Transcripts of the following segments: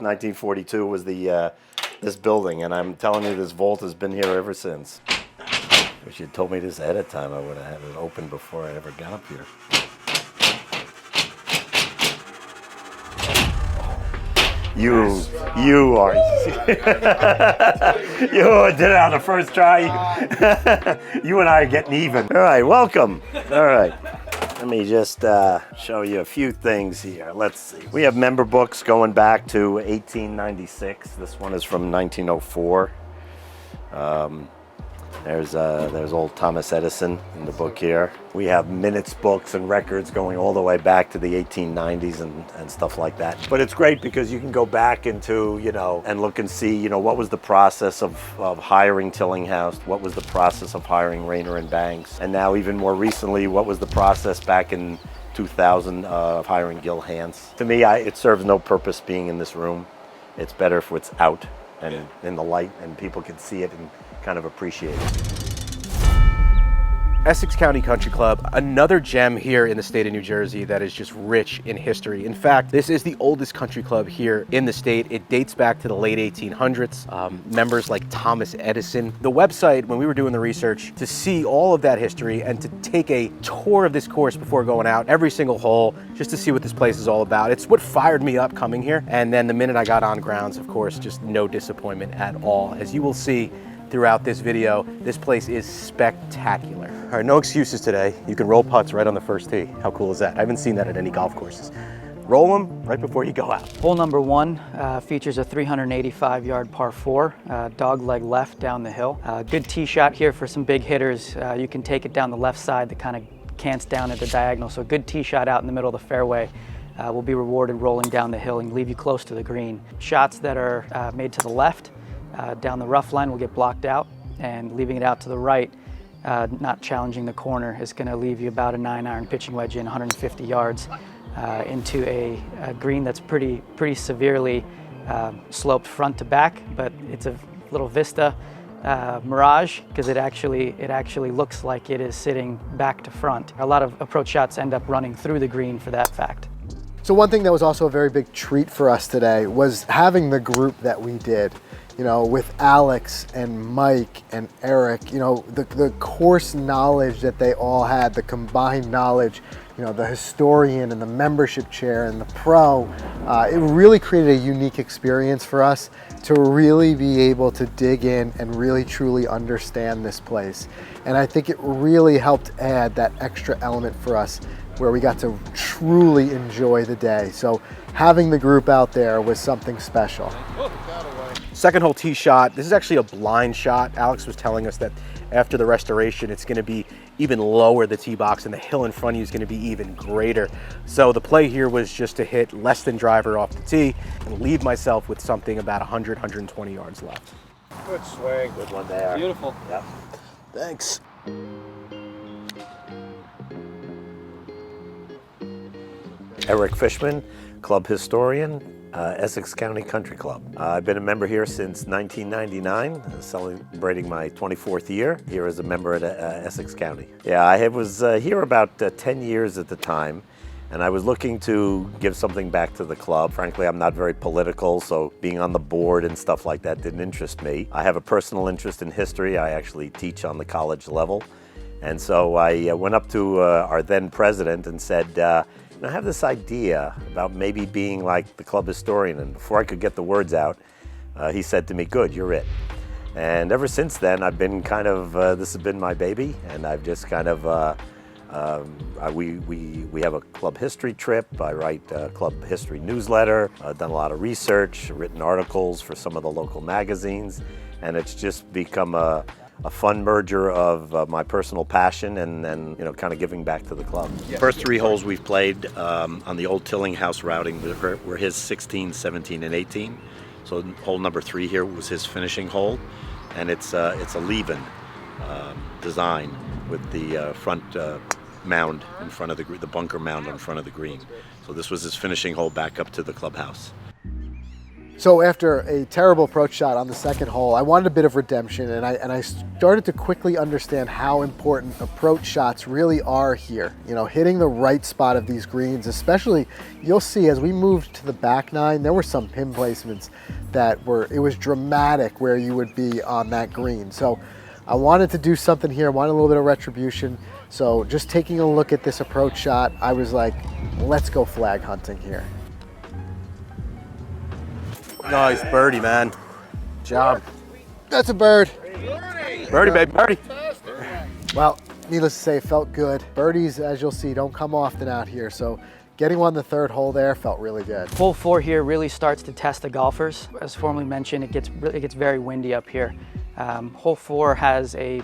1942 was the this building, and I'm telling you, this vault has been here ever since. If you'd told me this ahead of time, I would have had it open before I ever got up here. You are. You did it on the first try. You and I are getting even. All right, welcome. All right. Let me just show you a few things here. Let's see. We have member books going back to 1896. This one is from 1904. There's old Thomas Edison in the book here. We have minutes books and records going all the way back to the 1890s and stuff like that. But it's great because you can go back into, and look and see, what was the process of hiring Tillinghast, what was the process of hiring Raynor and Banks, and now even more recently, what was the process back in 2000 of hiring Gil Hans. To me, it serves no purpose being in this room. It's better if it's out and in the light and people can see it and kind of appreciate it. Essex County Country Club, another gem here in the state of New Jersey that is just rich in history. In fact, this is the oldest country club here in the state. It dates back to the late 1800s. Members like Thomas Edison. The website, when we were doing the research, to see all of that history and to take a tour of this course before going out, every single hole, just to see what this place is all about. It's what fired me up coming here. And then the minute I got on grounds, of course, just no disappointment at all. As you will see throughout this video, this place is spectacular. All right, no excuses today. You can roll putts right on the first tee. How cool is that? I haven't seen that at any golf courses. Roll them right before you go out. Hole number 1 features a 385-yard par 4, dog leg left down the hill. Good tee shot here for some big hitters. You can take it down the left side that kind of cants down at the diagonal. So a good tee shot out in the middle of the fairway will be rewarded rolling down the hill and leave you close to the green. Shots that are made to the left down the rough line will get blocked out, and leaving it out to the right, not challenging the corner, is going to leave you about a 9-iron pitching wedge in 150 yards into a green that's pretty severely sloped front to back, but it's a little vista mirage because it actually looks like it is sitting back to front. A lot of approach shots end up running through the green for that fact. So one thing that was also a very big treat for us today was having the group that we did, with Alex and Mike and Eric, the course knowledge that they all had, the combined knowledge, the historian and the membership chair and the pro, it really created a unique experience for us to really be able to dig in and really truly understand this place. And I think it really helped add that extra element for us where we got to truly enjoy the day. So having the group out there was something special. Second hole tee shot. This is actually a blind shot. Alex was telling us that after the restoration, it's going to be even lower, the tee box, and the hill in front of you is going to be even greater. So the play here was just to hit less than driver off the tee and leave myself with something about 100, 120 yards left. Good swing. Good one there. Beautiful. Yep. Thanks. Eric Fishman, club historian, Essex County Country Club. I've been a member here since 1999, celebrating my 24th year here as a member at Essex County. Yeah, I was here about 10 years at the time, and I was looking to give something back to the club. Frankly, I'm not very political, so being on the board and stuff like that didn't interest me. I have a personal interest in history. I actually teach on the college level. And so I went up to our then president and said, I have this idea about maybe being like the club historian, and before I could get the words out, he said to me, good, you're it. And ever since then, I've been kind of, this has been my baby, and I've just kind of, we have a club history trip. I write a club history newsletter. I've done a lot of research, written articles for some of the local magazines, and it's just become a fun merger of my personal passion and kind of giving back to the club. Yeah. First 3 holes we've played on the old Tillinghast routing were his 16, 17, and 18. So hole number 3 here was his finishing hole, and it's a leave-in design with the front mound in front of the bunker mound in front of the green. So this was his finishing hole back up to the clubhouse. So after a terrible approach shot on the second hole, I wanted a bit of redemption, and I started to quickly understand how important approach shots really are here. You know, hitting the right spot of these greens, especially, you'll see as we moved to the back nine, there were some pin placements that it was dramatic where you would be on that green. So I wanted to do something here, I wanted a little bit of retribution. So just taking a look at this approach shot, I was like, let's go flag hunting here. Nice birdie, man. Job. That's a bird. Birdie, baby, birdie. Well, needless to say, it felt good. Birdies, as you'll see, don't come often out here. So getting one the third hole there felt really good. Hole 4 here really starts to test the golfers. As formerly mentioned, it gets very windy up here. Hole 4 has a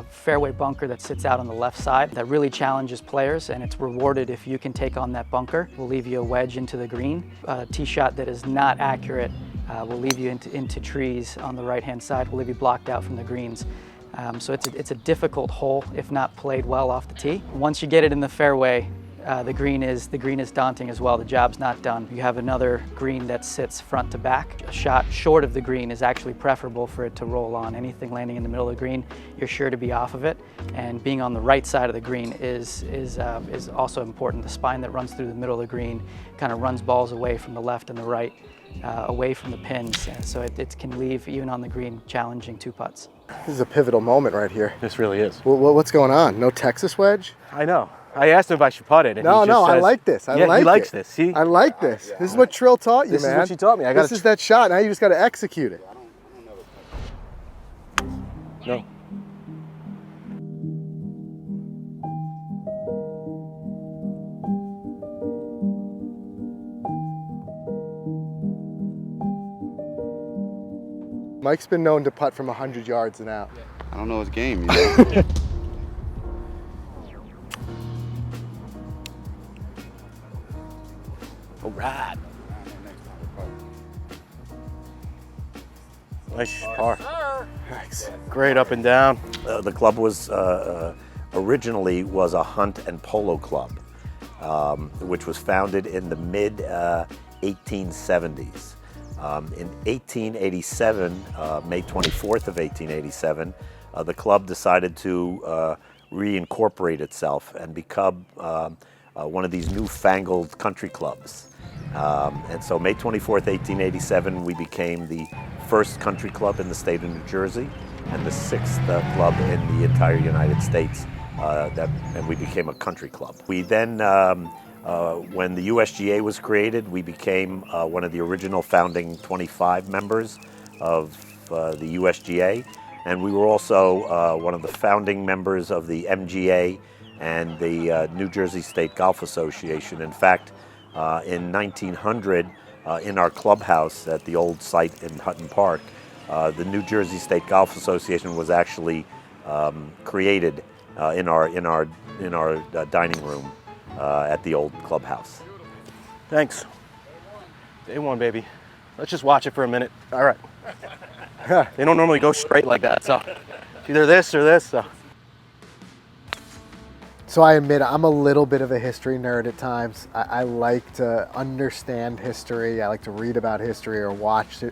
fairway bunker that sits out on the left side that really challenges players, and it's rewarded if you can take on that bunker. Will leave you a wedge into the green. A tee shot that is not accurate will leave you into trees on the right-hand side, will leave you blocked out from the greens. So it's a difficult hole if not played well off the tee. Once you get it in the fairway, the green is daunting as well. The job's not done. You have another green that sits front to back. A shot short of the green is actually preferable for it to roll on. Anything landing in the middle of the green, you're sure to be off of it. And being on the right side of the green is also important. The spine that runs through the middle of the green kind of runs balls away from the left and the right, away from the pins. So it can leave, even on the green, challenging 2-putts. This is a pivotal moment right here. This really is. What's going on? No Texas wedge? I know. I asked him if I should putt it, and No, he just I says, like this. Yeah, he likes this. See? I like this. This is what Trill taught you, This man. is what she taught me. This is that shot. Now you just got to execute it. No. Mike's been known to putt from 100 yards and out. I don't know his game, you know. All right. Nice par. Thanks. Great up and down. The club was originally was a hunt and polo club, which was founded in the mid 1870s. In 1887, May 24th of 1887, the club decided to reincorporate itself and become one of these newfangled country clubs. And so May 24th, 1887, we became the first country club in the state of New Jersey and the 6th club in the entire United States, and we became a country club. We then, when the USGA was created, we became one of the original founding 25 members of the USGA, and we were also one of the founding members of the MGA and the New Jersey State Golf Association. In fact, in 1900, in our clubhouse at the old site in Hutton Park, the New Jersey State Golf Association was actually created in our dining room at the old clubhouse. Thanks. Day one, baby. Let's just watch it for a minute. All right. They don't normally go straight like that, so it's either this or this. So I admit I'm a little bit of a history nerd at times. I like to understand history. I like to read about history or watch,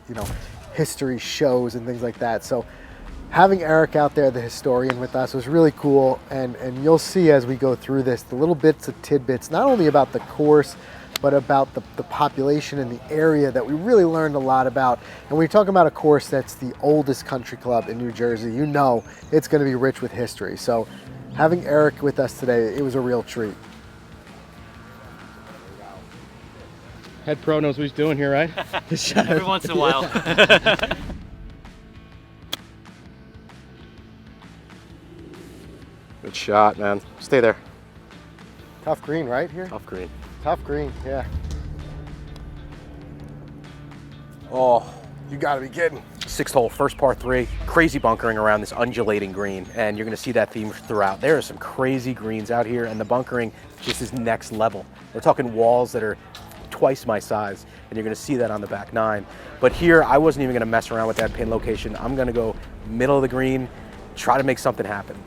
history shows and things like that. So having Eric out there, the historian, with us was really cool. And you'll see as we go through this, the little bits of tidbits, not only about the course, but about the population and the area that we really learned a lot about. And when you talk about a course that's the oldest country club in New Jersey, you know it's going to be rich with history. So having Eric with us today, it was a real treat. Head pro knows what he's doing here, right? Every once in a while. Good shot, man. Stay there. Tough green, right here? Tough green. Tough green, yeah. Oh, You gotta be kidding. 6th hole, first par 3, crazy bunkering around this undulating green, and you're gonna see that theme throughout. There are some crazy greens out here, and the bunkering just is next level. We're talking walls that are twice my size, and you're gonna see that on the back 9. But here, I wasn't even gonna mess around with that pin location. I'm gonna go middle of the green, try to make something happen.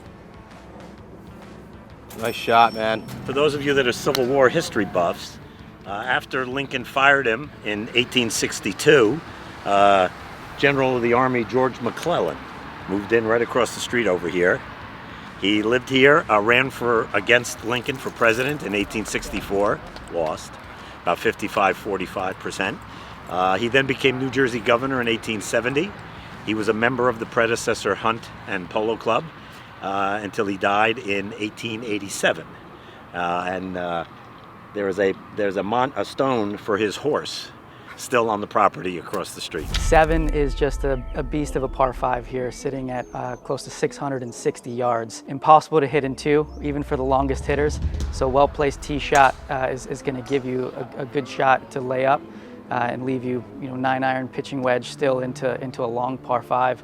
Nice shot, man. For those of you that are Civil War history buffs, after Lincoln fired him in 1862, General of the Army George McClellan moved in right across the street over here. He lived here, ran against Lincoln for president in 1864, lost, about 45% he then became New Jersey governor in 1870. He was a member of the predecessor Hunt and Polo Club until he died in 1887. There's a stone for his horse still on the property across the street. 7 is just a beast of a par 5 here, sitting at close to 660 yards. Impossible to hit in 2, even for the longest hitters. So well-placed tee shot is going to give you a good shot to lay up and leave you, 9-iron pitching wedge still into a long par 5.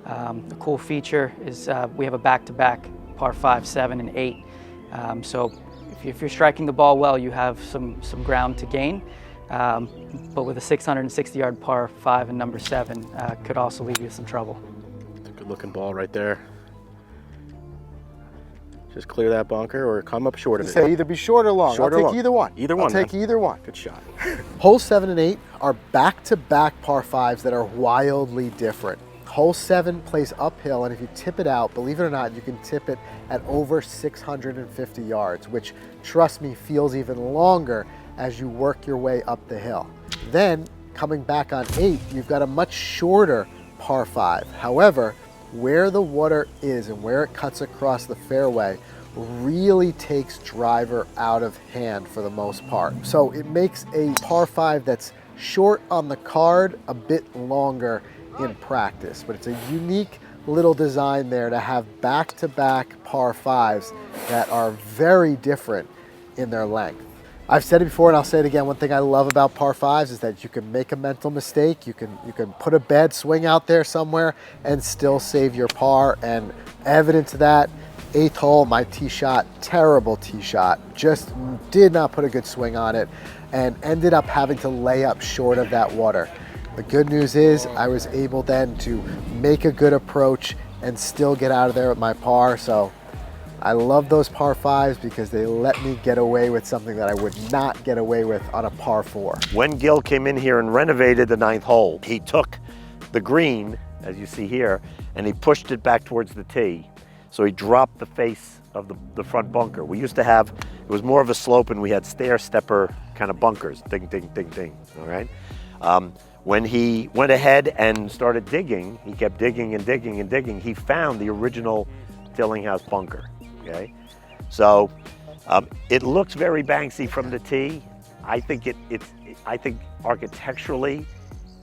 The cool feature is we have a back-to-back par 5, 7, and 8. So if you're striking the ball well, you have some ground to gain. But with a 660-yard par 5 and number 7 could also leave you some trouble. Good looking ball right there. Just clear that bunker or come up short of it. Say either be short or long. Short or I'll take long. either one. Either one, I'll take man. either one. Good shot. Holes 7 and 8 are back-to-back par 5s that are wildly different. Hole 7 plays uphill, and if you tip it out, believe it or not, you can tip it at over 650 yards, which, trust me, feels even longer as you work your way up the hill. Then, coming back on 8, you've got a much shorter par 5. However, where the water is and where it cuts across the fairway really takes driver out of hand for the most part. So it makes a par 5 that's short on the card a bit longer in practice, but it's a unique little design there to have back-to-back par 5s that are very different in their length. I've said it before and I'll say it again, one thing I love about par 5s is that you can make a mental mistake, you can put a bad swing out there somewhere and still save your par, and evidence of that, 8th hole, my tee shot, terrible tee shot, just did not put a good swing on it and ended up having to lay up short of that water. The good news is I was able then to make a good approach and still get out of there with my par. So I love those par 5s because they let me get away with something that I would not get away with on a par 4. When Gil came in here and renovated the 9th hole, he took the green, as you see here, and he pushed it back towards the tee. So he dropped the face of the front bunker. We used to have, it was more of a slope, and we had stair-stepper kind of bunkers, ding, ding, ding, ding, all right? When he went ahead and started digging, he kept digging and digging and digging, he found the original Tillinghast bunker, okay? So it looks very Banksy from the tee. I think architecturally,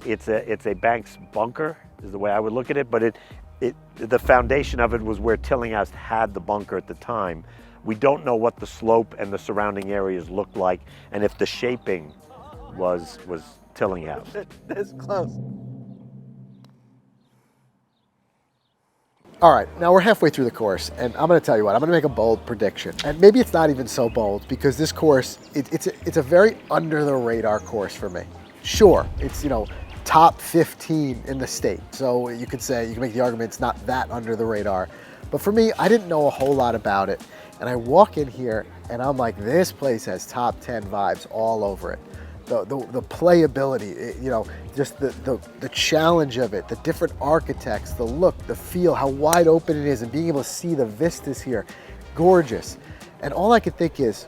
it's a Banks bunker, is the way I would look at it, but the foundation of it was where Tillinghast had the bunker at the time. We don't know what the slope and the surrounding areas looked like, and if the shaping was Tillinghast. This close. All right, now we're halfway through the course, and I'm going to tell you what, I'm going to make a bold prediction. And maybe it's not even so bold, because this course, it's a very under-the-radar course for me. Sure, it's, top 15 in the state. So you could make the argument it's not that under the radar. But for me, I didn't know a whole lot about it. And I walk in here and I'm like, this place has top 10 vibes all over it. The playability, just the challenge of it, the different architects, the look, the feel, how wide open it is, and being able to see the vistas here, gorgeous. And all I could think is,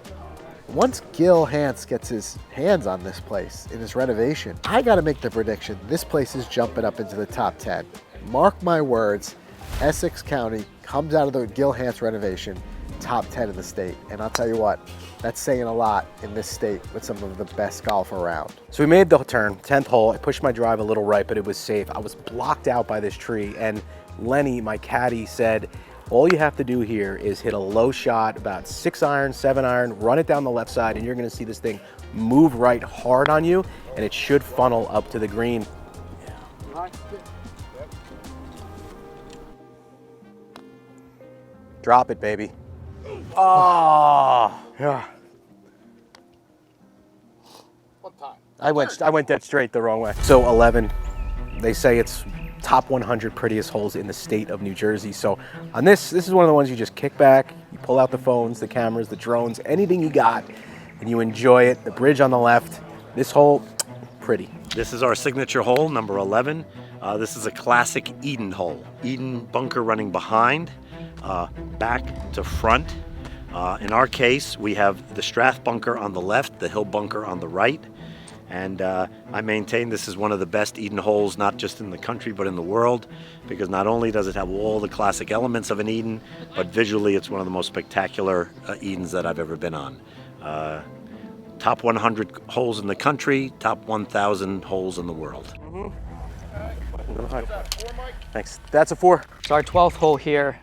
once Gil Hance gets his hands on this place in his renovation, I gotta make the prediction, this place is jumping up into the top 10. Mark my words, Essex County comes out of the Gil Hance renovation, top 10 in the state. And I'll tell you what, that's saying a lot in this state with some of the best golf around. So we made the turn, 10th hole. I pushed my drive a little right, but it was safe. I was blocked out by this tree, and Lenny, my caddy, said, all you have to do here is hit a low shot, about 6-iron, 7-iron, run it down the left side, and you're gonna see this thing move right hard on you, and it should funnel up to the green. Drop it, baby. Oh! Yeah. I went dead straight the wrong way. So 11, they say it's top 100 prettiest holes in the state of New Jersey. So on this is one of the ones you just kick back, you pull out the phones, the cameras, the drones, anything you got, and you enjoy it. The bridge on the left, this hole, pretty. This is our signature hole, number 11. This is a classic Eden hole. Eden bunker running behind, back to front. In our case, we have the Strath bunker on the left, the Hill bunker on the right. And I maintain this is one of the best Eden holes, not just in the country, but in the world, because not only does it have all the classic elements of an Eden, but visually it's one of the most spectacular Edens that I've ever been on. Top 100 holes in the country, top 1,000 holes in the world. Thanks. That's a 4. So our 12th hole here,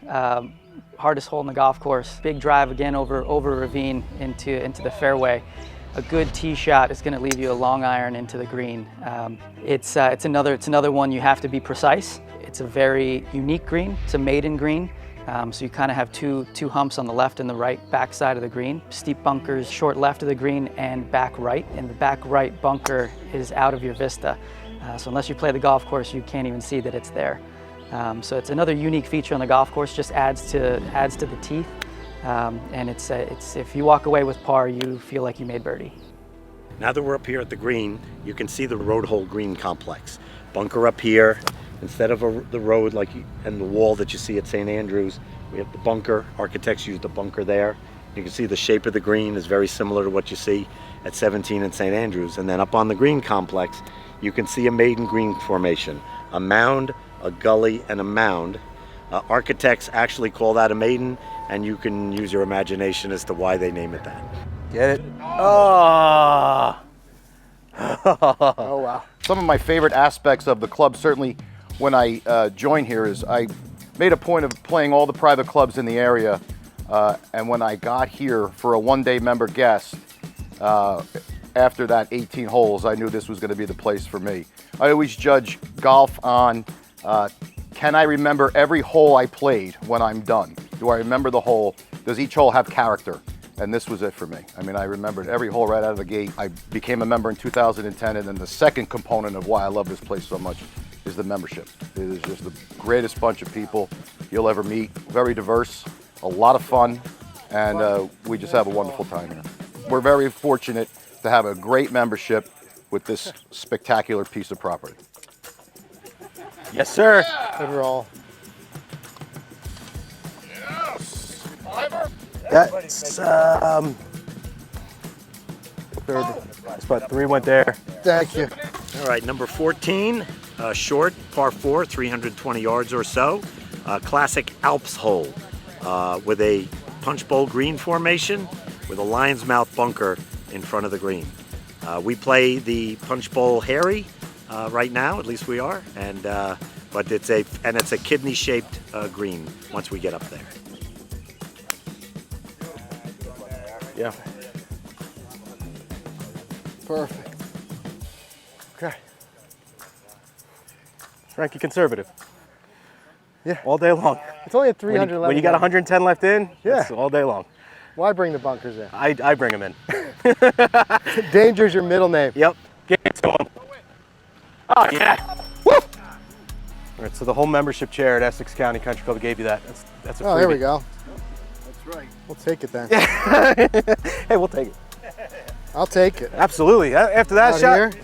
hardest hole in the golf course. Big drive again over a ravine into the fairway. A good tee shot is going to leave you a long iron into the green. It's another one you have to be precise. It's a very unique green. It's a maiden green. So you kind of have two humps on the left and the right back side of the green. Steep bunkers, short left of the green and back right. And the back right bunker is out of your vista. So unless you play the golf course, you can't even see that it's there. So it's another unique feature on the golf course, just adds to the teeth. And it's if you walk away with par, you feel like you made birdie. Now that we're up here at the green, you can see the road hole green complex. Bunker up here. Instead of the road and the wall that you see at St. Andrews, we have the bunker. Architects used the bunker there. You can see the shape of the green is very similar to what you see at 17 and St. Andrews. And then up on the green complex, you can see a maiden green formation, a mound, a gully, and a mound. Architects actually call that a maiden, and you can use your imagination as to why they name it that. Get it? Oh! Oh, wow. Some of my favorite aspects of the club, certainly when I joined here, is I made a point of playing all the private clubs in the area. And when I got here for a one-day member guest, after that 18 holes, I knew this was going to be the place for me. I always judge golf on, can I remember every hole I played when I'm done? Do I remember the hole? Does each hole have character? And this was it for me. I mean, I remembered every hole right out of the gate. I became a member in 2010, and then the second component of why I love this place so much is the membership. It is just the greatest bunch of people you'll ever meet. Very diverse, a lot of fun, and we just have a wonderful time here. We're very fortunate to have a great membership with this spectacular piece of property. Yes, sir. Good roll. That's third. Spot 3 went there. Thank you. All right, number 14, short, par 4, 320 yards or so. Classic Alps hole with a punch bowl green formation with a lion's mouth bunker in front of the green. We play the punch bowl hairy right now, at least we are, but it's a kidney-shaped green once we get up there. Yeah. Perfect. Okay. Frankie conservative. Yeah. All day long. It's only at 300 left. When you got 110 left in, Yeah. it's all day long. Why bring the bunkers in? I bring them in. Danger's your middle name. Yep. Get to them. Oh, yeah. Woo! All right, so the whole membership chair at Essex County Country Club gave you that. That's a freebie. Oh, there we go. That's right. We'll take it then. Hey, we'll take it. I'll take it. Absolutely. After that Out shot, here,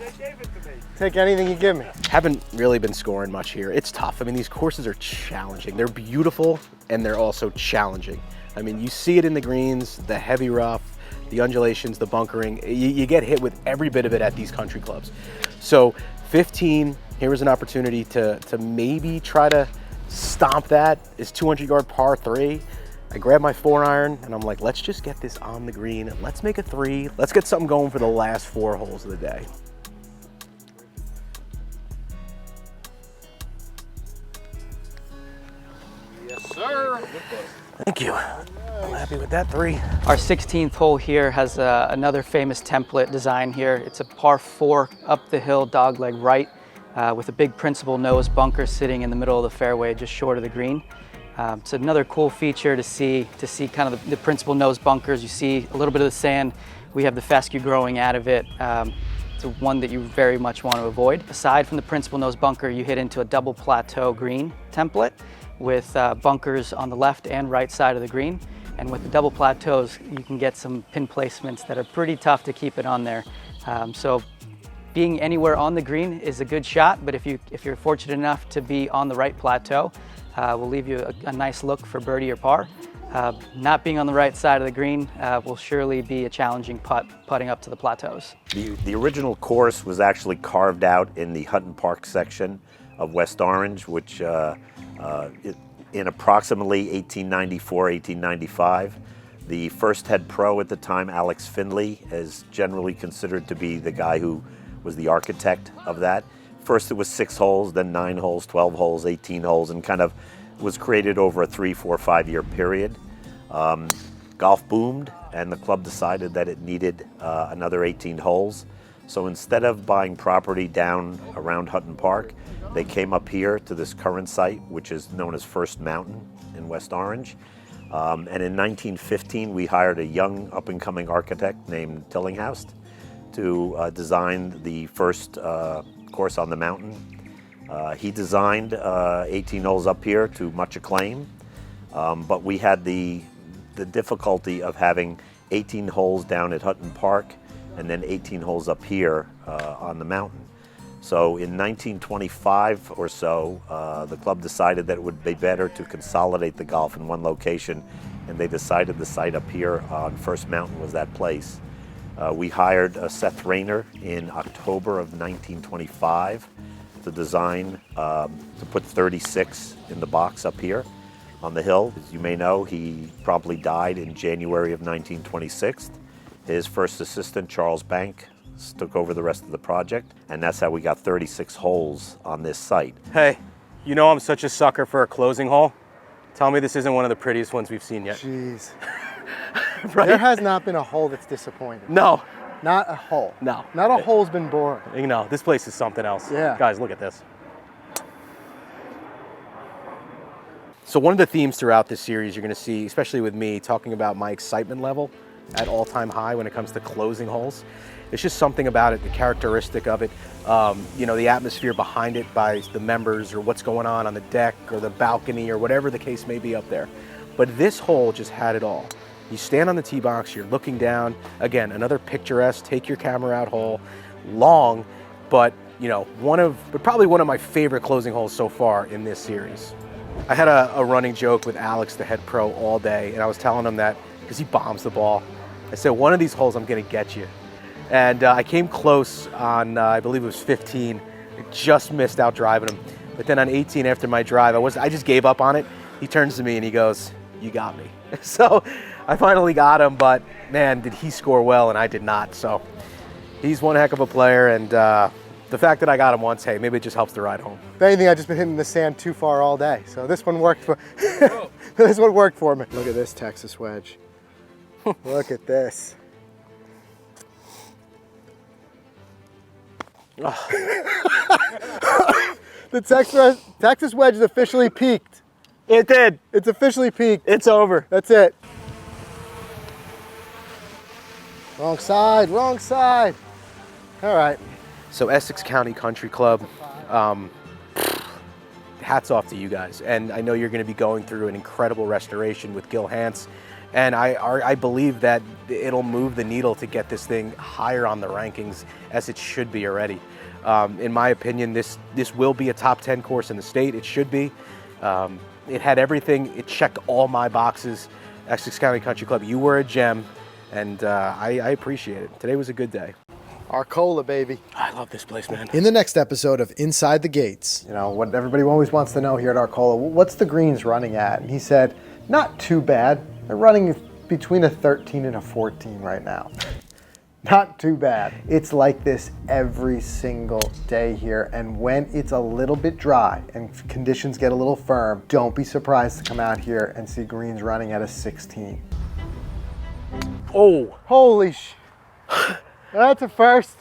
take anything you give me. haven't really been scoring much here. It's tough. I mean, these courses are challenging. They're beautiful, and they're also challenging. I mean, you see it in the greens, the heavy rough, the undulations, the bunkering. You get hit with every bit of it at these country clubs. So 15, here was an opportunity to maybe try to stomp that. Is 200-yard par 3. I grabbed my 4-iron, and I'm like, let's just get this on the green. Let's make a 3. Let's get something going for the last 4 holes of the day. Yes, sir. Thank you. I'm happy with that 3. Our 16th hole here has another famous template design here. It's a par 4 up the hill, dogleg right, with a big principal nose bunker sitting in the middle of the fairway, just short of the green. It's another cool feature to see kind of the principal nose bunkers. You see a little bit of the sand. We have the fescue growing out of it. It's one that you very much want to avoid. Aside from the principal nose bunker, you hit into a double plateau green template with bunkers on the left and right side of the green. And with the double plateaus, you can get some pin placements that are pretty tough to keep it on there. So being anywhere on the green is a good shot, but if you're fortunate enough to be on the right plateau, will leave you a nice look for birdie or par. Not being on the right side of the green will surely be a challenging putting up to the plateaus. The original course was actually carved out in the Hutton Park section of West Orange, which in approximately 1894, 1895. The first head pro at the time, Alex Findley, is generally considered to be the guy who was the architect of that. First it was 6 holes, then 9 holes, 12 holes, 18 holes, and kind of was created over a 3, 4, 5 year period. Golf boomed, and the club decided that it needed another 18 holes. So instead of buying property down around Hutton Park, they came up here to this current site, which is known as First Mountain in West Orange. And in 1915, we hired a young up-and-coming architect named Tillinghast to design the first course on the mountain. He designed 18 holes up here to much acclaim, but we had the difficulty of having 18 holes down at Hutton Park and then 18 holes up here on the mountain. So in 1925 or so, the club decided that it would be better to consolidate the golf in one location, and they decided the site up here on First Mountain was that place. We hired Seth Raynor in October of 1925 to design, to put 36 in the box up here on the hill. As you may know, he promptly died in January of 1926. His first assistant, Charles Bank, took over the rest of the project, and that's how we got 36 holes on this site. Hey, you know I'm such a sucker for a closing hole. Tell me this isn't one of the prettiest ones we've seen yet. Jeez. Right? There has not been a hole that's disappointed. No. Not a hole. No. Not a hole's been boring. You know, this place is something else. Yeah. Guys, look at this. So one of the themes throughout this series you're going to see, especially with me, talking about my excitement level at all-time high when it comes to closing holes. It's just something about it, the characteristic of it, you know, the atmosphere behind it by the members or what's going on the deck or the balcony or whatever the case may be up there. But this hole just had it all. You stand on the tee box, you're looking down. Again, another picturesque, take your camera out hole, long, but you know, probably one of my favorite closing holes so far in this series. I had a running joke with Alex, the head pro, all day, and I was telling him that because he bombs the ball. I said, one of these holes I'm gonna get you. And I came close on, I believe it was 15. I just missed out driving him. But then on 18 after my drive, I just gave up on it. He turns to me and he goes, "You got me." So I finally got him, but man, did he score well and I did not. So he's one heck of a player, and the fact that I got him once, hey, maybe it just helps the ride home. If anything, I've just been hitting the sand too far all day. So this one worked for this one worked for me. Look at this Texas wedge. Look at this. The Texas wedge is officially peaked. It did. It's officially peaked. It's over. That's it. Wrong side, wrong side. All right. So Essex County Country Club, hats off to you guys. And I know you're going to be going through an incredible restoration with Gil Hance. And I believe that it'll move the needle to get this thing higher on the rankings as it should be already. In my opinion, this will be a top 10 course in the state. It should be. It had everything. It checked all my boxes. Essex County Country Club, you were a gem, and I appreciate it. Today was a good day. Arcola, baby. I love this place, man. In the next episode of Inside the Gates, you know, what everybody always wants to know here at Arcola, what's the greens running at? And he said, not too bad. They're running between a 13 and a 14 right now. Not too bad. It's like this every single day here, and when it's a little bit dry and conditions get a little firm, don't be surprised to come out here and see greens running at a 16. Oh. Holy sh... That's a first.